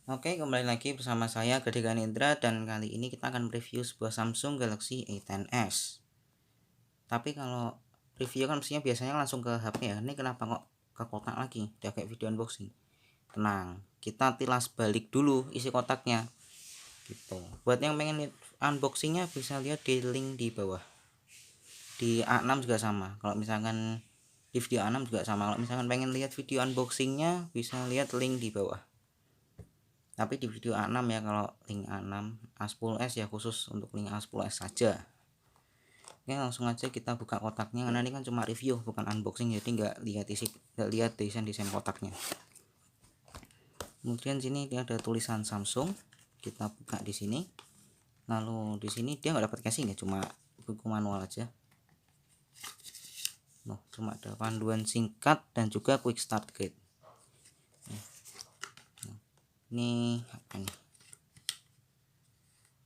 Oke, kembali lagi bersama saya Gede Ganindra dan kali ini kita akan review sebuah Samsung Galaxy A10s. Tapi kalau review kan mestinya biasanya langsung ke HP ya. Ini kenapa kok ke kotak lagi? Udah kayak video unboxing. Tenang, kita tilas balik dulu isi kotaknya. Gitu. Buat yang pengen lihat unboxingnya bisa lihat di link di bawah. Di A6 juga sama. Kalau misalkan di video A6 juga sama. Kalau misalkan pengen lihat video unboxingnya bisa lihat link di bawah. Tapi di video A6 ya, kalau link A6 A10s ya khusus untuk link A10s saja. Oke, langsung aja kita buka kotaknya karena ini kan cuma review bukan unboxing, jadi nggak lihat desain kotaknya. Kemudian sini dia ada tulisan Samsung, kita buka di sini. Lalu di sini dia nggak dapat casing ya, cuma buku manual aja. Cuma ada panduan singkat dan juga quick start guide. Ini apa nih?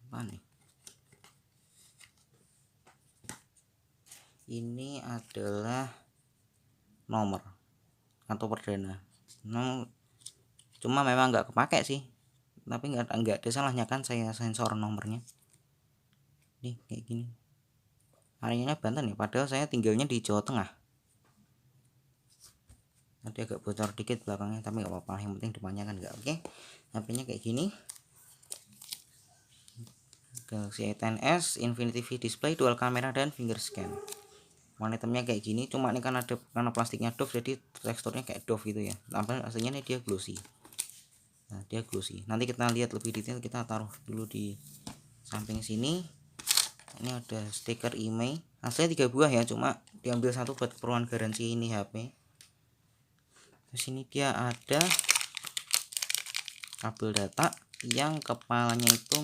Apa nih? Ini adalah nomor atau perdana. Cuma memang nggak kepake sih, tapi nggak ada salahnya kan saya sensor nomornya. Nih kayak gini. Areanya Banten ya, padahal saya tinggalnya di Jawa Tengah. Nanti agak bocor dikit belakangnya, tapi nggak apa-apa, yang penting depannya kan nggak. Oke, HP-nya kayak gini. Galaxy A10s Infinity V display, dual kamera dan finger scan. Warna hitamnya kayak gini, cuma ini kan ada karena plastiknya doff jadi teksturnya kayak doff gitu ya. Tapi aslinya ini dia glossy. Nah, dia glossy. Nanti kita lihat lebih detail, kita taruh dulu di samping sini. Ini ada stiker IMEI. Aslinya 3 buah ya, cuma diambil satu buat keperluan garansi ini HP. Terus ini dia ada kabel data yang kepalanya itu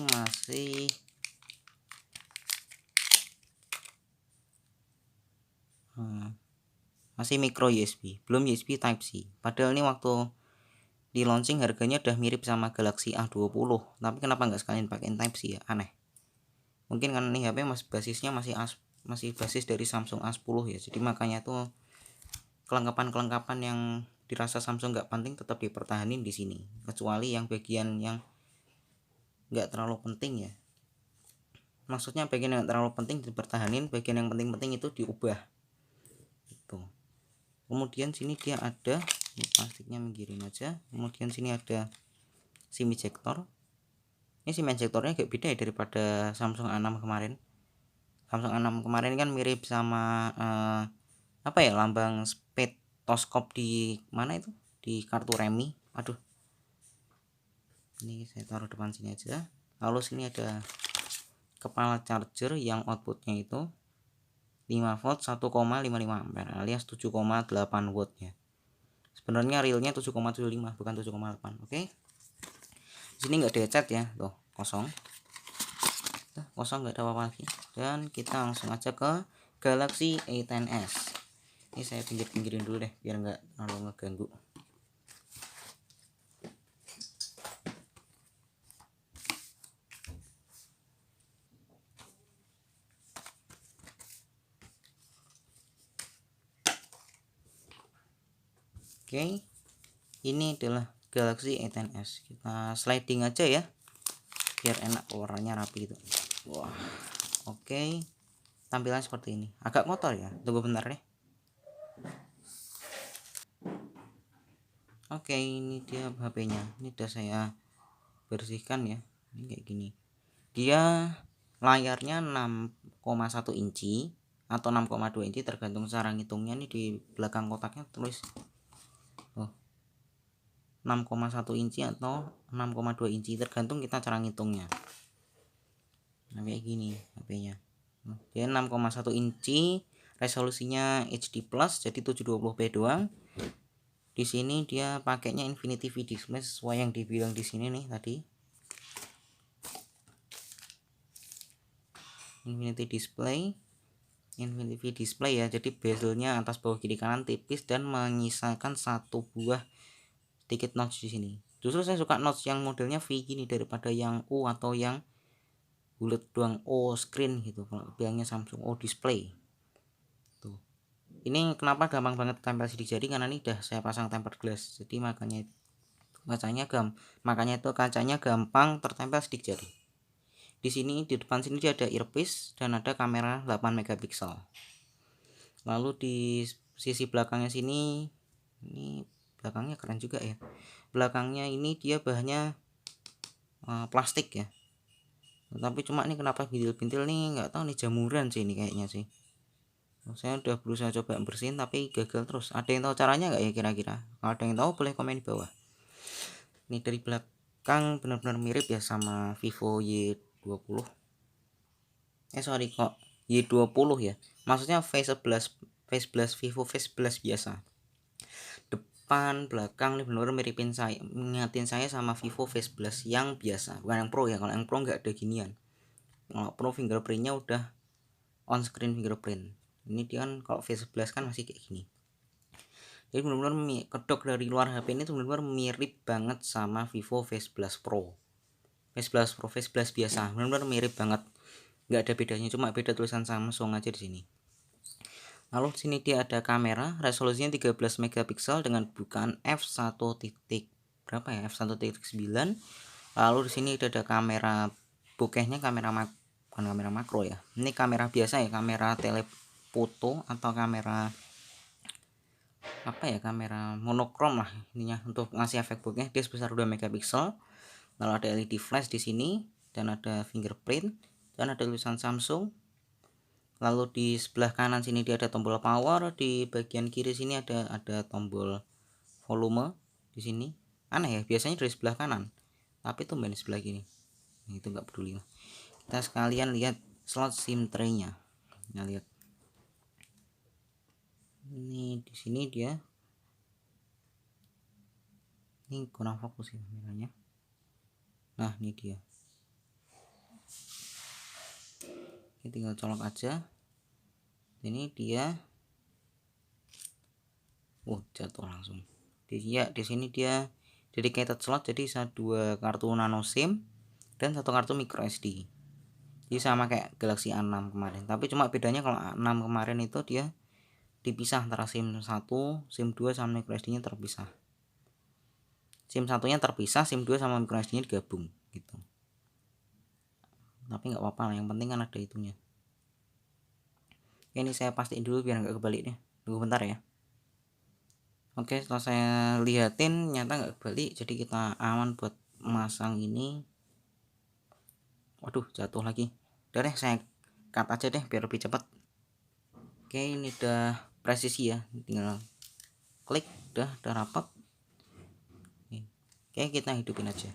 masih micro USB, belum USB Type C. Padahal ini waktu di launching harganya udah mirip sama Galaxy A20, tapi kenapa nggak sekalian pakai Type C ya? Aneh. Mungkin karena ini HP basisnya masih basis dari Samsung A10 ya, jadi makanya tuh kelengkapan yang dirasa Samsung nggak penting tetap dipertahanin di sini, kecuali yang bagian yang nggak terlalu penting ya. Maksudnya bagian yang terlalu penting dipertahanin, bagian yang penting-penting itu diubah gitu. Kemudian sini dia ada, ini plastiknya menggiring aja. Kemudian sini ada SIM ejector. Ini SIM ejectornya agak beda ya daripada Samsung A6 kemarin. Samsung A6 kemarin kan mirip sama apa ya, lambang stetoskop di mana itu, di kartu remi. Aduh, ini saya taruh depan sini aja. Lalu sini ada kepala charger yang outputnya itu 5 volt 1,55 ampere alias 7,8 watt ya. Sebenarnya realnya 7,75 bukan 7,8. Oke. Sini nggak dicat ya, tuh kosong. Kosong, nggak ada apa-apa lagi. Dan kita langsung aja ke Galaxy A10s. Ini saya pinggir-pinggirin dulu deh biar nggak terlalu ngeganggu. Oke, ini adalah Galaxy A10s. Kita sliding aja ya, biar enak, warnanya rapi gitu. Wah, oke. Tampilan seperti ini. Agak kotor ya. Tunggu bentar deh. Oke, ini dia HP-nya. Ini udah saya bersihkan ya. Ini kayak gini. Dia layarnya 6,1 inci atau 6,2 inci tergantung cara ngitungnya. Ini di belakang kotaknya tulis 6,1 inci atau 6,2 inci tergantung kita cara ngitungnya. Nah, kayak gini HP-nya. Dia 6,1 inci, resolusinya HD plus jadi 720p doang. Di sini dia pakainya Infinity V display sesuai yang dibilang di sini nih tadi. Infinity V display ya, jadi bezelnya atas bawah kiri kanan tipis dan menyisakan satu buah sedikit notch di sini. Justru saya suka notch yang modelnya V gini daripada yang U atau yang bulat doang O screen gitu, kalau bilangnya Samsung O display. Tuh. Ini kenapa gampang banget tempel sidik jari, karena ini udah saya pasang tempered glass, jadi makanya makanya itu kacanya gampang tertempel sidik jari. Di sini di depan sini dia ada earpiece dan ada kamera 8 megapiksel. Lalu di sisi belakangnya sini, ini belakangnya keren juga ya. Belakangnya ini dia bahannya plastik ya. Tapi cuma ini kenapa bintil-bintil nih, nggak tahu nih, jamuran sih ini kayaknya sih. Saya udah berusaha coba bersihin tapi gagal terus. Ada yang tahu caranya nggak ya kira-kira? Kalau ada yang tahu boleh komen di bawah. Ini dari belakang benar-benar mirip ya sama Vivo Y20. Sorry kok Y20 ya. Maksudnya V11 Vivo V11 biasa. Depan belakang nih benar-benar miripin saya, mengingatin saya sama Vivo V11 yang biasa, bukan yang Pro ya. Kalau yang Pro nggak ada ginian. Kalau Pro fingerprintnya udah on screen fingerprint. Ini dia kan kalau V11 kan masih kayak gini. Jadi benar-benar kedok dari luar HP ini tuh benar-benar mirip banget sama Vivo V11 Pro. V11 Pro, V11 biasa, benar-benar mirip banget. Nggak ada bedanya, cuma beda tulisan Samsung aja di sini. Lalu di sini dia ada kamera, resolusinya 13 megapiksel dengan bukaan f1 titik berapa ya? f1.9. Lalu di sini ada kamera bokehnya, bukan kamera makro ya. Ini kamera biasa ya, kamera telefoto atau kamera apa ya, kamera monokrom lah ininya untuk ngasih efek bokeh. Dia sebesar 2 megapiksel. Lalu ada LED flash di sini dan ada fingerprint dan ada tulisan Samsung. Lalu di sebelah kanan sini dia ada tombol power, di bagian kiri sini ada tombol volume di sini. Aneh ya, biasanya dari sebelah kanan, tapi tumben di sebelah kiri. Nah, itu nggak peduli. Kita sekalian lihat slot SIM tray-nya. Nah, lihat. Ini di sini dia. Ini kurang fokus ya kameranya. Nah, ini dia. Ini tinggal colok aja. Ini dia. Jatuh langsung. Di sini dia dedicated slot, jadi bisa 2 kartu nano SIM dan 1 kartu micro SD. Jadi sama kayak Galaxy A6 kemarin. Tapi cuma bedanya kalau A6 kemarin itu dia dipisah antara SIM 1, SIM 2 sama micro SD-nya terpisah. SIM 1-nya terpisah, SIM 2 sama micro SD-nya digabung gitu. Tapi nggak apa-apa lah, yang penting kan ada itunya. Ini saya pastiin dulu biar nggak kebalik deh. Tunggu bentar ya. Oke, setelah saya lihatin nyata nggak kebalik, jadi kita aman buat masang ini. Waduh, jatuh lagi. Udah deh, saya cut aja deh biar lebih cepat. Oke, ini udah presisi ya, tinggal klik, udah rapat. Oke, kita hidupin aja.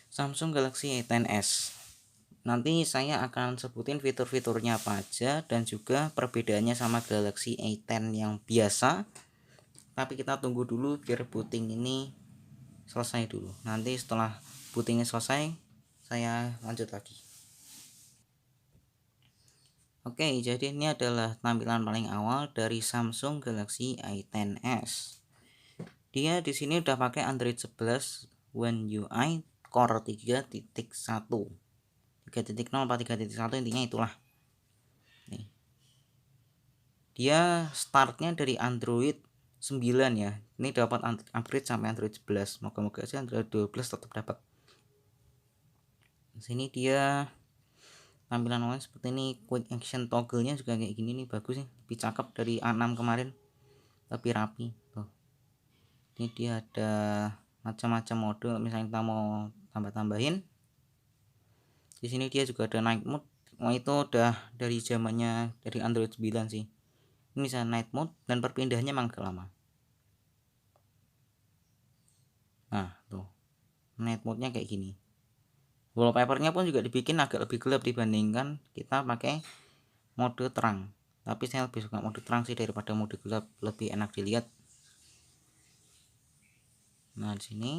Samsung Galaxy A10s. Nanti saya akan sebutin fitur-fiturnya apa aja dan juga perbedaannya sama Galaxy A10 yang biasa. Tapi kita tunggu dulu biar booting ini selesai dulu. Nanti setelah bootingnya selesai, saya lanjut lagi. Oke, jadi ini adalah tampilan paling awal dari Samsung Galaxy A10s. Dia di sini udah pakai Android 11 One UI Core 3.1. 3.0 apa 3.1 intinya itulah. Nih. Dia startnya dari Android 9 ya. Ini dapat upgrade sampai Android 11. Moga-moga aja Android 12 tetap dapat. Di sini dia tampilan awalnya seperti ini. Quick action toggle-nya juga kayak gini nih, bagus sih. Lebih cakep dari A6 kemarin. Lebih rapi. Tuh. Ini dia ada macam-macam mode, misalnya kita mau tambah-tambahin. Di sini dia juga ada night mode. Itu udah dari zamannya dari Android 9 sih. Ini bisa night mode dan perpindahannya emang agak lama. Nah, tuh. Night mode-nya kayak gini. Wallpaper-nya pun juga dibikin agak lebih gelap dibandingkan kita pakai mode terang. Tapi saya lebih suka mode terang sih daripada mode gelap, lebih enak dilihat. Nah, di sini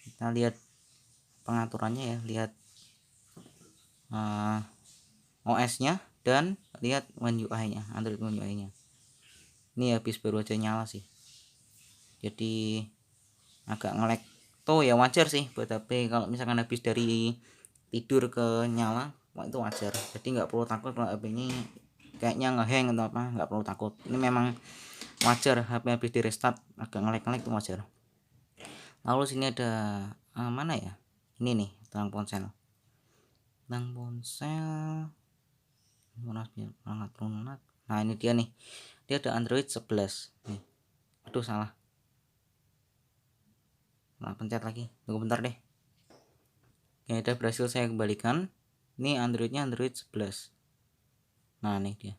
kita lihat pengaturannya ya, lihat OS-nya dan lihat One UI-nya, Android One UI-nya. Ini habis baru aja nyala sih, jadi agak nge-lag tuh ya, wajar sih buat HP. Kalau misalkan habis dari tidur ke nyala, itu wajar. Jadi nggak perlu takut kalau HP ini kayaknya ngehang atau apa, nggak perlu takut. Ini memang wajar, HP habis di restart agak ngelek-ngelek itu wajar. Lalu sini ada mana ya, ini nih tentang ponsel lunak. Nah ini dia nih, dia ada Android 11 nih. Aduh salah, nah pencet lagi, tunggu bentar deh. Oke, udah berhasil saya kembalikan. Ini Androidnya Android 11. Nah ini dia.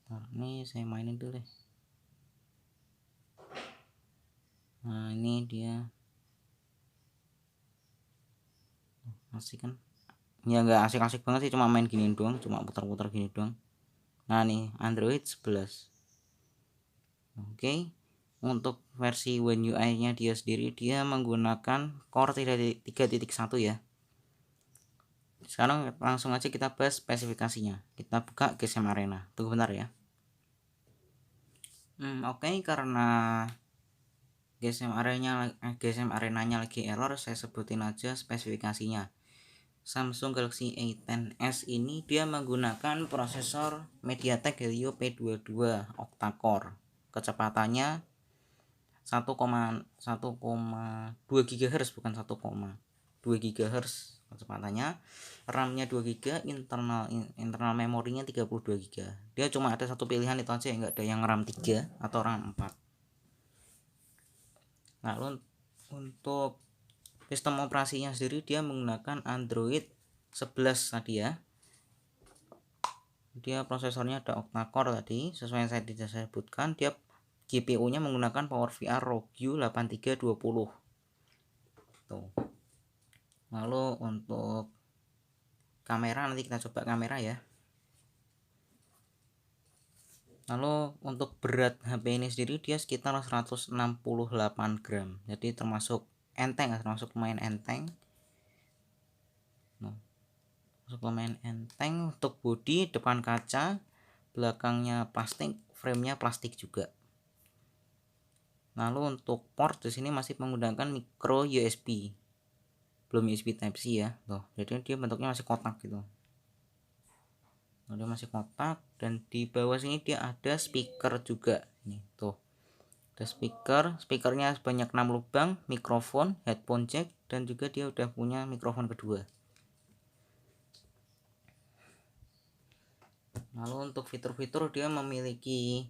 Nah, ini saya mainin dulu deh. Nah ini dia, asik kan ya, nggak asik-asik banget sih, cuma main gini doang, cuma putar-putar gini doang. Nah nih Android 11. Oke, untuk versi One UI nya dia sendiri, dia menggunakan Core 3.1 ya. Sekarang langsung aja kita bahas spesifikasinya. Kita buka GSM Arena, tunggu bentar ya. Oke, karena GSM Arenanya lagi error, saya sebutin aja spesifikasinya. Samsung Galaxy A10s ini dia menggunakan prosesor MediaTek Helio P22 octa-core. Kecepatannya 1,2 GHz, bukan 1,2 GHz kecepatannya. RAM-nya 2 GB, internal memorinya 32 GB. Dia cuma ada satu pilihan itu aja, enggak ada yang RAM 3 atau RAM 4. Lalu untuk sistem operasinya sendiri dia menggunakan Android 11 tadi ya. Dia prosesornya ada octa-core tadi, sesuai yang saya tidak sebutkan. Dia GPU-nya menggunakan PowerVR Rogyu 8320. Tuh. Lalu untuk kamera, nanti kita coba kamera ya. Lalu untuk berat HP ini sendiri dia sekitar 168 gram. Jadi termasuk enteng, termasuk lumayan enteng. Lumayan enteng. Untuk bodi, depan kaca, belakangnya plastik, framenya plastik juga. Lalu untuk port di sini masih menggunakan micro USB, belum USB Type C ya. Tuh, jadi dia bentuknya masih kotak gitu. Dia masih kotak, dan di bawah sini dia ada speaker juga. Nih, tuh. Ada speakernya sebanyak 6 lubang, mikrofon, headphone jack, dan juga dia udah punya mikrofon kedua. Lalu untuk fitur-fitur, dia memiliki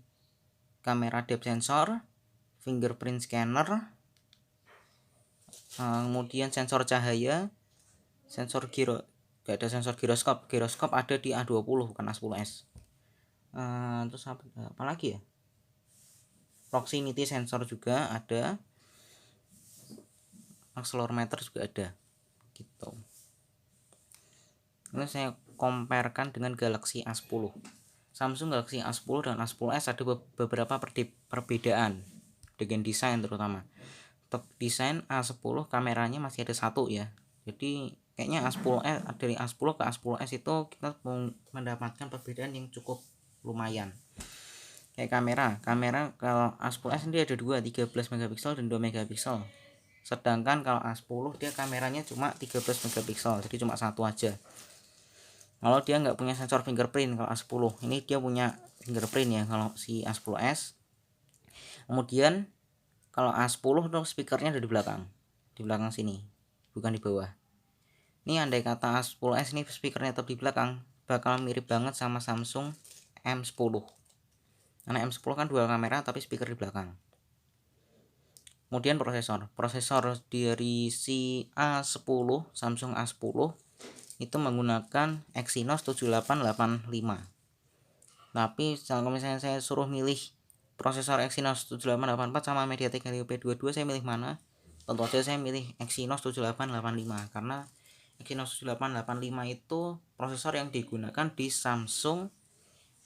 kamera depth sensor, fingerprint scanner, kemudian sensor cahaya, sensor gak ada sensor giroskop ada di A20 bukan A10s. Terus apa lagi ya, proximity sensor juga ada, accelerometer juga ada gitu. Ini saya comparekan dengan Galaxy A10. Samsung Galaxy A10 dan A10s ada beberapa perbedaan dengan desain terutama. Untuk desain A10 kameranya masih ada satu ya. Jadi kayaknya A10s, dari A10 ke A10s itu kita mendapatkan perbedaan yang cukup lumayan. Kayak kamera kalau A10s ini ada 13 megapiksel dan 2 megapiksel. Sedangkan kalau A10 dia kameranya cuma 13 megapiksel, jadi cuma satu aja. Kalau dia nggak punya sensor fingerprint kalau A10, ini dia punya fingerprint ya kalau si A10s. Kemudian kalau A10 tuh speakernya ada di belakang sini, bukan di bawah. Ini andai kata A10s ini speakernya tetap di belakang, bakal mirip banget sama Samsung M10. Karena M10 kan dual kamera tapi speaker di belakang. Kemudian prosesor dari si A10, Samsung A10 itu menggunakan Exynos 7885. Tapi kalau misalnya saya suruh milih prosesor Exynos 7884 sama MediaTek Helio P22, saya milih mana? Tentu saja saya milih Exynos 7885, karena Exynos 7885 itu prosesor yang digunakan di Samsung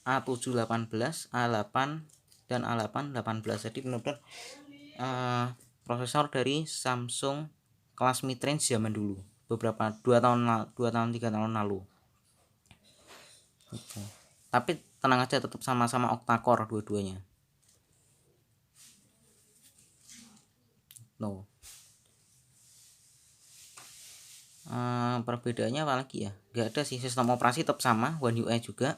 A718, A8 dan A818. Jadi benar-benar prosesor dari Samsung kelas mid-range zaman dulu, beberapa 2 tahun 3 tahun lalu. Oke. Tapi tenang aja, tetap sama-sama octa-core dua-duanya. Perbedaannya apa lagi ya? Gak ada sih, sistem operasi tetap sama, One UI juga.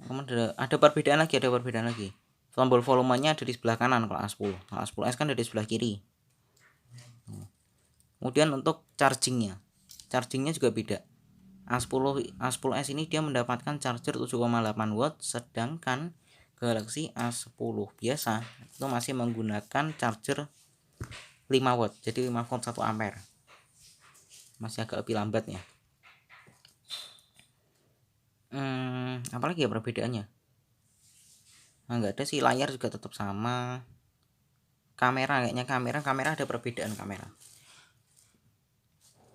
Kemudian ada perbedaan lagi, tombol volumenya ada di sebelah kanan kalau A10. Kalau A10s kan ada di sebelah kiri. Kemudian untuk chargingnya juga beda. A10s ini dia mendapatkan charger 7,8 watt, sedangkan Galaxy A10 biasa itu masih menggunakan charger 5 watt, jadi 5 volt 1 ampere, masih agak lebih lambat ya. Apalagi ya perbedaannya? Nah, nggak ada sih, layar juga tetap sama. Kamera kayaknya kamera ada perbedaan kamera.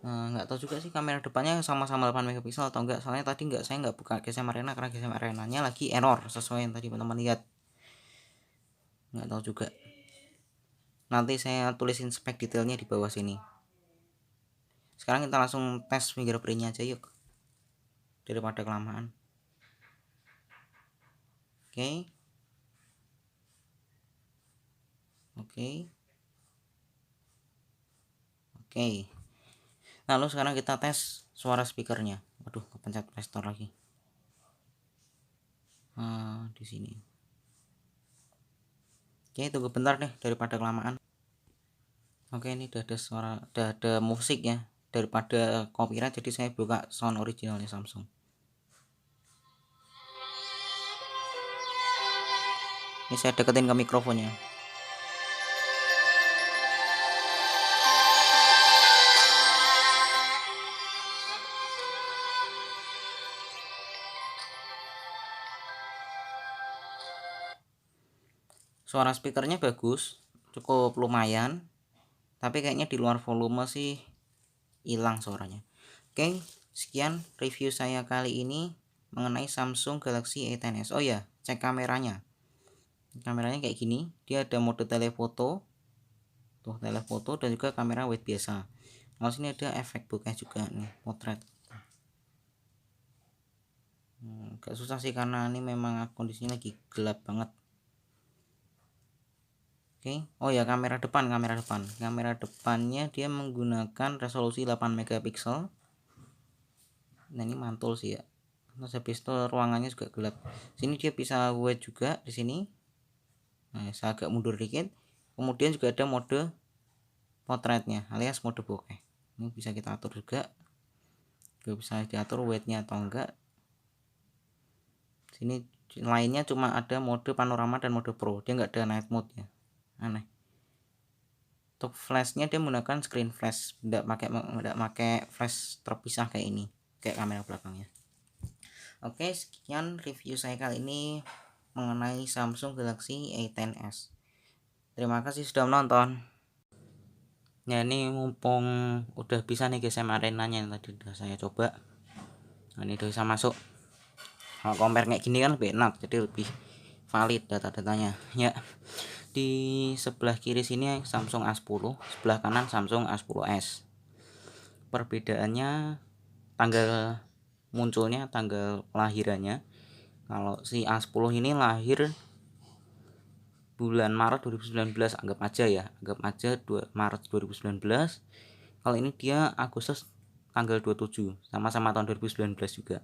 Nggak tahu juga sih kamera depannya sama-sama 8 megapiksel atau enggak, soalnya tadi saya nggak buka GSM Arena karena GSM Arenanya lagi error sesuai yang tadi teman-teman lihat. Nggak tahu juga, nanti saya tulisin spek detailnya di bawah sini. Sekarang kita langsung tes fingerprintnya aja yuk, daripada kelamaan. Oke. Lalu sekarang kita tes suara speakernya. Waduh, kepencet Play Store lagi. Di sini. Oke, tunggu bentar deh daripada kelamaan. Oke, ini udah ada suara, udah ada musik ya. Daripada copyright, jadi saya buka sound originalnya Samsung. Ini saya deketin ke mikrofonnya. Suara speakernya bagus, cukup lumayan, tapi kayaknya di luar volume sih hilang suaranya. Oke, sekian review saya kali ini mengenai Samsung Galaxy A10s. Oh ya, cek kameranya. Kameranya kayak gini, dia ada mode telefoto, tuh telefoto, dan juga kamera wide biasa. Lalu sini ada efek bokeh juga nih, potret. Gak susah sih karena ini memang kondisinya lagi gelap banget. Oke, oh ya, kamera depannya dia menggunakan resolusi 8 megapiksel. Nah, ini mantul sih ya. Terus habis itu ruangannya juga gelap. Sini dia bisa wide juga di sini. Nah, saya agak mundur dikit. Kemudian juga ada mode potretnya alias mode bokeh. Ini bisa kita atur juga. Bisa diatur width-nya atau enggak. Sini lainnya cuma ada mode panorama dan mode pro. Dia enggak ada night mode ya. Aneh. Untuk flashnya dia menggunakan screen flash, enggak pakai flash terpisah kayak ini, kayak kamera belakangnya. Oke, sekian review saya kali ini mengenai Samsung Galaxy A10s. Terima kasih sudah menonton. Ya, ini mumpung udah bisa nih GSM Arenanya yang tadi udah saya coba. Nah, ini udah bisa masuk. Kalau compare kayak gini kan lebih enak, jadi lebih valid data-datanya. Ya, di sebelah kiri sini Samsung A10, sebelah kanan Samsung A10s. Perbedaannya tanggal munculnya, tanggal kelahirannya. Kalau si A10 ini lahir bulan Maret 2019, anggap aja 2 Maret 2019. Kalau ini dia Agustus tanggal 27, sama-sama tahun 2019 juga.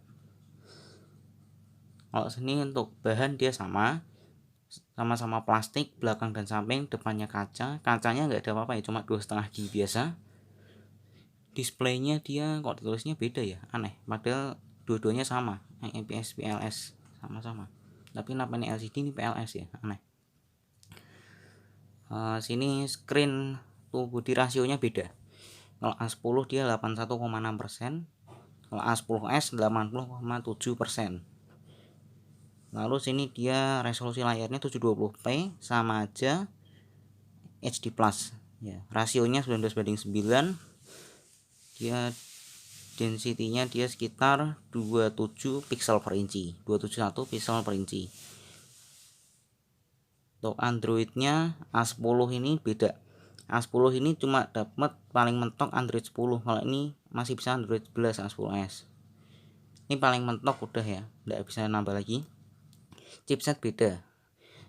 Kalau sini untuk bahan dia sama-sama plastik, belakang dan samping, depannya kacanya nggak ada apa-apa ya, cuma 2,5 D biasa. Displaynya dia kok tulisnya beda ya, aneh, padahal dua-duanya sama, IPS PLS sama-sama, tapi kenapa ini LCD ini PLS ya, aneh. Sini screen to body rasionya beda. Kalau A10 dia 81,6%, kalau A10s 80,7%. Lalu sini dia resolusi layarnya 720p, sama aja HD plus ya, rasionya 19:9. Dia density-nya dia sekitar 27 pixel per inci, 271 pixel per inci. Untuk Android-nya A10 ini beda. A10 ini cuma dapat paling mentok Android 10, kalau ini masih bisa Android 11 A10s. Ini paling mentok udah ya, nggak bisa nambah lagi. Chipset beda.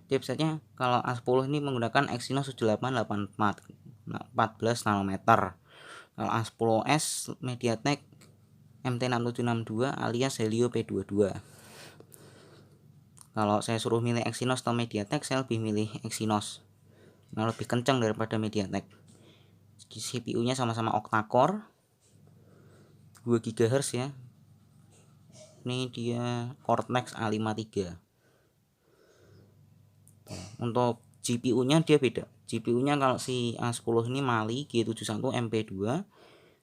Chipsetnya kalau A10 ini menggunakan Exynos 7884 14 nanometer. Kalau A10s MediaTek MT6762 alias Helio P22. Kalau saya suruh milih Exynos atau MediaTek, saya lebih milih Exynos, nah, lebih kencang daripada MediaTek. CPU-nya sama-sama octa-core 2 GHz ya. Ini dia Cortex A53. Untuk GPU-nya dia beda. GPU-nya kalau si A10 ini Mali G71 MP2,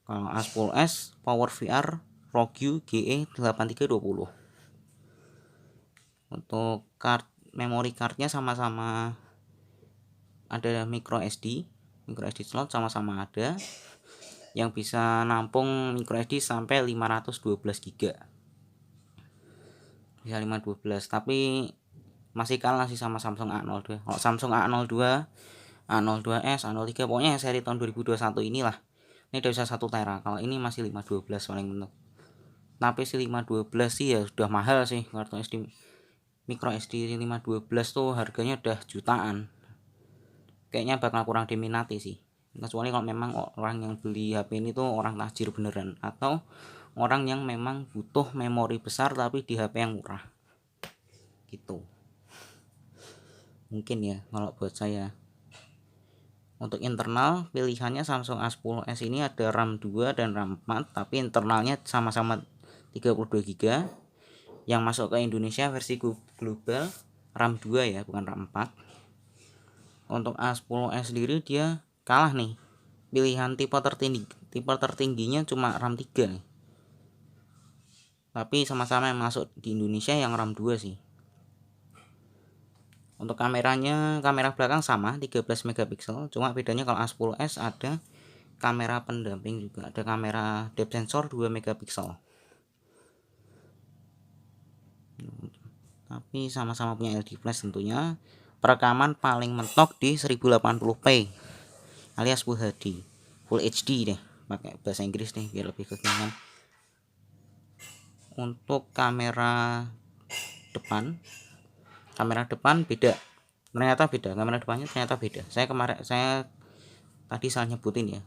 kalau A10s PowerVR Rogue GE8320. Untuk memori cardnya sama-sama ada micro SD slot sama-sama ada, yang bisa nampung micro SD sampai 512 GB. Bisa 512, tapi masih kalah sih sama Samsung A02. Kalau Samsung A02, A02s, A03, pokoknya seri tahun 2021 inilah, ini udah bisa 1 tera. Kalau ini masih 512 paling mentok. Tapi si 512 sih ya sudah mahal sih, kartu SD micro SD 512 tuh harganya udah jutaan. Kayaknya bakal kurang diminati sih, kecuali kalau memang orang yang beli HP ini tuh orang tajir beneran, atau orang yang memang butuh memori besar tapi di HP yang murah gitu. Mungkin ya kalau buat saya. Untuk internal pilihannya Samsung A10s ini ada RAM 2 dan RAM 4, tapi internalnya sama-sama 32 GB. Yang masuk ke Indonesia versi global RAM 2 ya, bukan RAM 4. Untuk A10s sendiri dia kalah nih. Pilihan tipe tertingginya cuma RAM 3 nih. Tapi sama-sama yang masuk di Indonesia yang RAM 2 sih. Untuk kameranya, kamera belakang sama 13 megapiksel, cuma bedanya kalau A10s ada kamera pendamping juga, ada kamera depth sensor 2 megapiksel. Tapi sama-sama punya LED flash tentunya. Perekaman paling mentok di 1080p alias Full HD, Full HD deh, pakai bahasa Inggris nih biar lebih kekinian. Untuk kamera depan beda, ternyata beda, kamera depannya ternyata beda. Saya tadi salah nyebutin ya.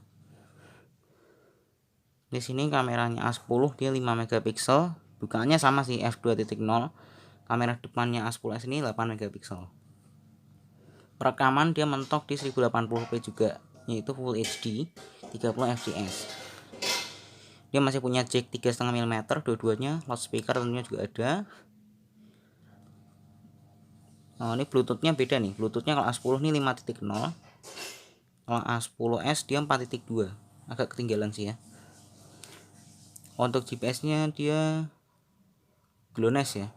Di sini kameranya A10 dia 5 megapiksel, bukaannya sama sih f2.0. Kamera depannya A10s ini 8 megapiksel. Perekaman dia mentok di 1080p juga, yaitu Full HD 30 fps. Dia masih punya jack 3,5 mm dua-duanya, loudspeaker tentunya juga ada. Oh, ini Bluetoothnya beda nih. Bluetoothnya kalau A10 ini 5.0, kalau A10s dia 4.2, agak ketinggalan sih ya. Untuk GPS-nya dia GLONASS ya,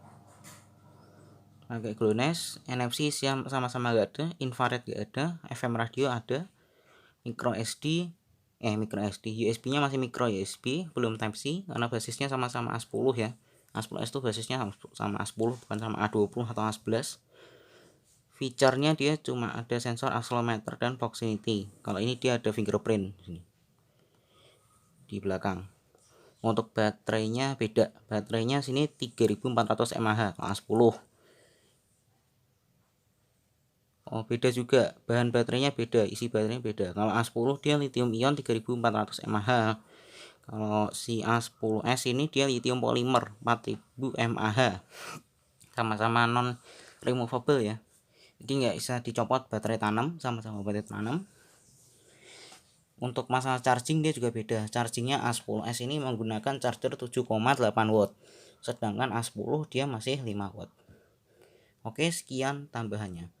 agak GLONASS. NFC sama-sama gak ada, infrared gak ada, FM radio ada, micro SD, USB-nya masih micro USB, belum Type C, karena basisnya sama-sama A10 ya. A10s itu basisnya sama A10, bukan sama A20 atau A11. Feature-nya dia cuma ada sensor accelerometer dan proximity. Kalau ini dia ada fingerprint di belakang. Untuk baterainya beda, baterainya sini 3400 mAh kalau A10. Oh, beda juga, bahan baterainya beda, isi baterainya beda. Kalau A10 dia lithium ion 3400 mAh. Kalau si A10s ini dia lithium polymer 4000 mAh. Sama-sama non removable ya. Jadi nggak bisa dicopot, baterai tanam, sama-sama baterai tanam. Untuk masalah charging dia juga beda. Chargingnya A10s ini menggunakan charger 7,8 watt, sedangkan A10 dia masih 5 watt. Oke, sekian tambahannya.